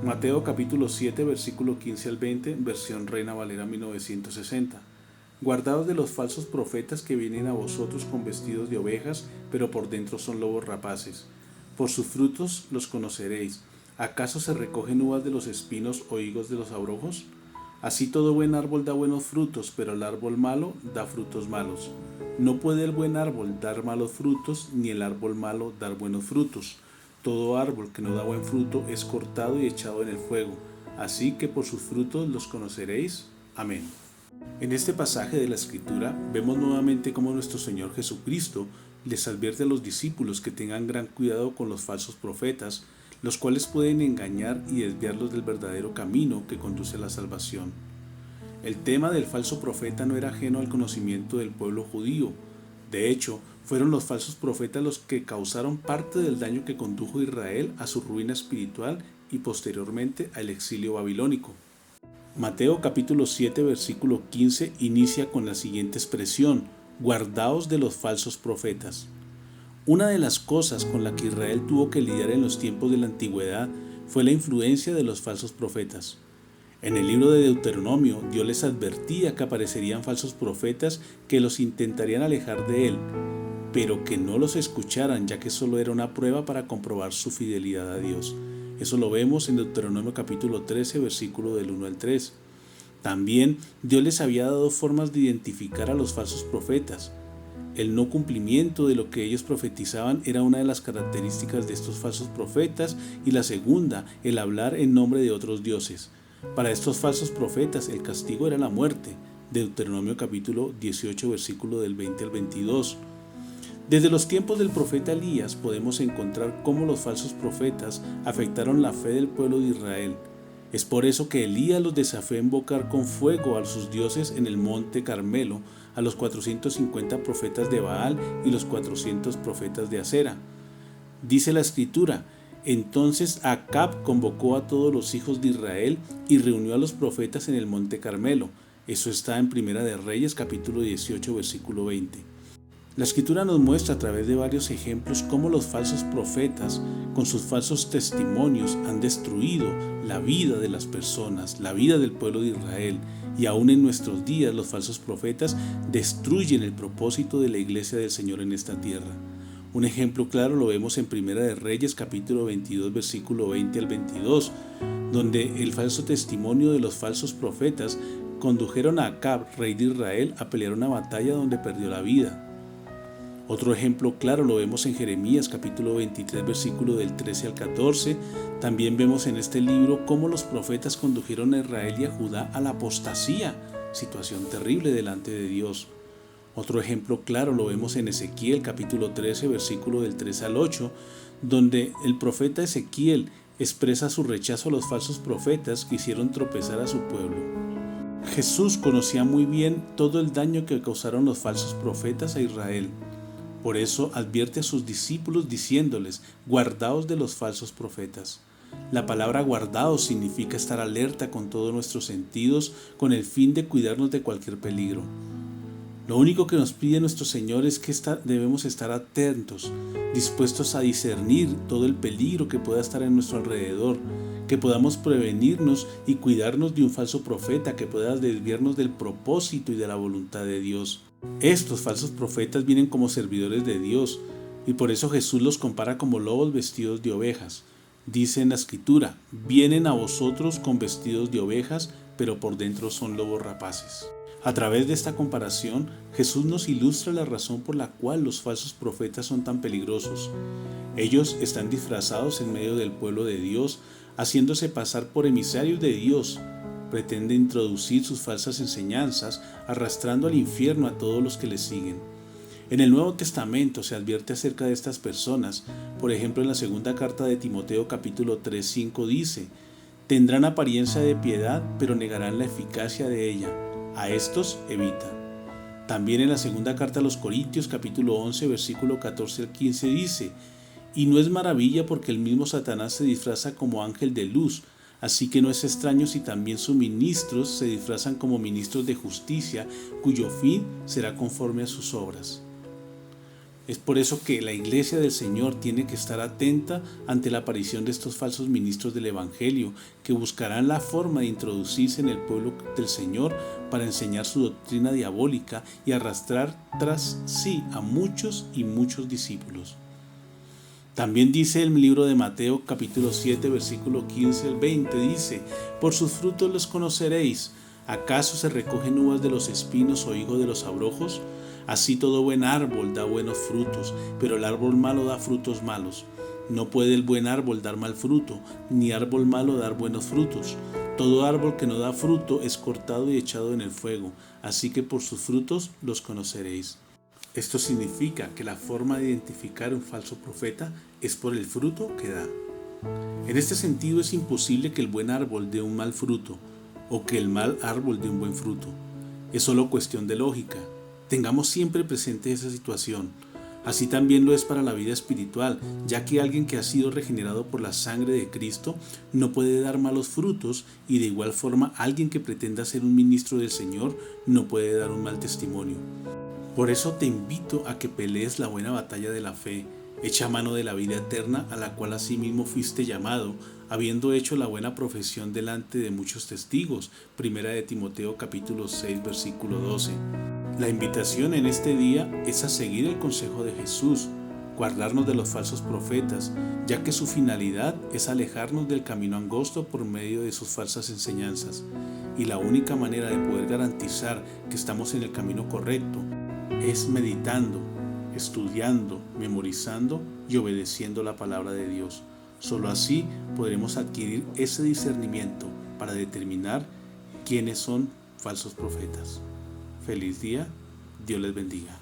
Mateo capítulo 7, versículo 15 al 20, versión Reina Valera 1960. Guardaos de los falsos profetas que vienen a vosotros con vestidos de ovejas, pero por dentro son lobos rapaces. Por sus frutos los conoceréis. ¿Acaso se recogen uvas de los espinos o higos de los abrojos? Así todo buen árbol da buenos frutos, pero el árbol malo da frutos malos. No puede el buen árbol dar malos frutos, ni el árbol malo dar buenos frutos. Todo árbol que no da buen fruto es cortado y echado en el fuego. Así que por sus frutos los conoceréis. Amén. En este pasaje de la Escritura vemos nuevamente cómo nuestro Señor Jesucristo les advierte a los discípulos que tengan gran cuidado con los falsos profetas, los cuales pueden engañar y desviarlos del verdadero camino que conduce a la salvación. El tema del falso profeta no era ajeno al conocimiento del pueblo judío. De hecho, fueron los falsos profetas los que causaron parte del daño que condujo a Israel a su ruina espiritual y posteriormente al exilio babilónico. Mateo capítulo 7 versículo 15 inicia con la siguiente expresión: guardaos de los falsos profetas. Una de las cosas con la que Israel tuvo que lidiar en los tiempos de la antigüedad fue la influencia de los falsos profetas. En el libro de Deuteronomio, Dios les advertía que aparecerían falsos profetas que los intentarían alejar de Él, pero que no los escucharan, ya que solo era una prueba para comprobar su fidelidad a Dios. Eso lo vemos en Deuteronomio capítulo 13, versículo del 1 al 3. También Dios les había dado formas de identificar a los falsos profetas. El no cumplimiento de lo que ellos profetizaban era una de las características de estos falsos profetas, y la segunda, el hablar en nombre de otros dioses. Para estos falsos profetas el castigo era la muerte. Deuteronomio capítulo 18, versículo del 20 al 22. Desde los tiempos del profeta Elías podemos encontrar cómo los falsos profetas afectaron la fe del pueblo de Israel. Es por eso que Elías los desafió a invocar con fuego a sus dioses en el monte Carmelo, a los 450 profetas de Baal y los 400 profetas de Acera. Dice la Escritura: entonces Acab convocó a todos los hijos de Israel y reunió a los profetas en el monte Carmelo. Eso está en Primera de Reyes capítulo 18 versículo 20. La Escritura nos muestra a través de varios ejemplos cómo los falsos profetas, con sus falsos testimonios, han destruido la vida de las personas, la vida del pueblo de Israel, y aún en nuestros días los falsos profetas destruyen el propósito de la iglesia del Señor en esta tierra. Un ejemplo claro lo vemos en Primera de Reyes capítulo 22 versículo 20 al 22, donde el falso testimonio de los falsos profetas condujeron a Acab, rey de Israel, a pelear una batalla donde perdió la vida. Otro ejemplo claro lo vemos en Jeremías capítulo 23 versículo del 13 al 14. También vemos en este libro cómo los profetas condujeron a Israel y a Judá a la apostasía, situación terrible delante de Dios. Otro ejemplo claro lo vemos en Ezequiel capítulo 13 versículo del 3 al 8, donde el profeta Ezequiel expresa su rechazo a los falsos profetas que hicieron tropezar a su pueblo. Jesús conocía muy bien todo el daño que causaron los falsos profetas a Israel. Por eso advierte a sus discípulos diciéndoles: guardaos de los falsos profetas. La palabra guardaos significa estar alerta con todos nuestros sentidos con el fin de cuidarnos de cualquier peligro. Lo único que nos pide nuestro Señor es que debemos estar atentos, dispuestos a discernir todo el peligro que pueda estar en nuestro alrededor, que podamos prevenirnos y cuidarnos de un falso profeta que pueda desviarnos del propósito y de la voluntad de Dios. Estos falsos profetas vienen como servidores de Dios, y por eso Jesús los compara como lobos vestidos de ovejas. Dice en la Escritura: vienen a vosotros con vestidos de ovejas, pero por dentro son lobos rapaces. A través de esta comparación, Jesús nos ilustra la razón por la cual los falsos profetas son tan peligrosos. Ellos están disfrazados en medio del pueblo de Dios, haciéndose pasar por emisarios de Dios. Pretende introducir sus falsas enseñanzas, arrastrando al infierno a todos los que les siguen. En el Nuevo Testamento se advierte acerca de estas personas. Por ejemplo, en la segunda carta de Timoteo capítulo 3:5 dice: tendrán apariencia de piedad, pero negarán la eficacia de ella. A estos evita. También en la segunda carta a los Corintios capítulo 11 versículo 14 al 15 dice: y no es maravilla, porque el mismo Satanás se disfraza como ángel de luz. Así que no es extraño si también sus ministros se disfrazan como ministros de justicia, cuyo fin será conforme a sus obras. Es por eso que la iglesia del Señor tiene que estar atenta ante la aparición de estos falsos ministros del Evangelio, que buscarán la forma de introducirse en el pueblo del Señor para enseñar su doctrina diabólica y arrastrar tras sí a muchos y muchos discípulos. También dice el libro de Mateo capítulo 7 versículo 15 al 20, dice: por sus frutos los conoceréis. ¿Acaso se recogen uvas de los espinos o higos de los abrojos? Así todo buen árbol da buenos frutos, pero el árbol malo da frutos malos. No puede el buen árbol dar mal fruto, ni árbol malo dar buenos frutos. Todo árbol que no da fruto es cortado y echado en el fuego, así que por sus frutos los conoceréis. Esto significa que la forma de identificar un falso profeta es por el fruto que da. En este sentido, es imposible que el buen árbol dé un mal fruto o que el mal árbol dé un buen fruto. Es solo cuestión de lógica. Tengamos siempre presente esa situación. Así también lo es para la vida espiritual, ya que alguien que ha sido regenerado por la sangre de Cristo no puede dar malos frutos, y de igual forma alguien que pretenda ser un ministro del Señor no puede dar un mal testimonio. Por eso te invito a que pelees la buena batalla de la fe, echa mano de la vida eterna a la cual asimismo fuiste llamado, habiendo hecho la buena profesión delante de muchos testigos. Primera de Timoteo capítulo 6 versículo 12. La invitación en este día es a seguir el consejo de Jesús, guardarnos de los falsos profetas, ya que su finalidad es alejarnos del camino angosto por medio de sus falsas enseñanzas. Y la única manera de poder garantizar que estamos en el camino correcto es meditando, estudiando, memorizando y obedeciendo la palabra de Dios. Solo así podremos adquirir ese discernimiento para determinar quiénes son falsos profetas. Feliz día, Dios les bendiga.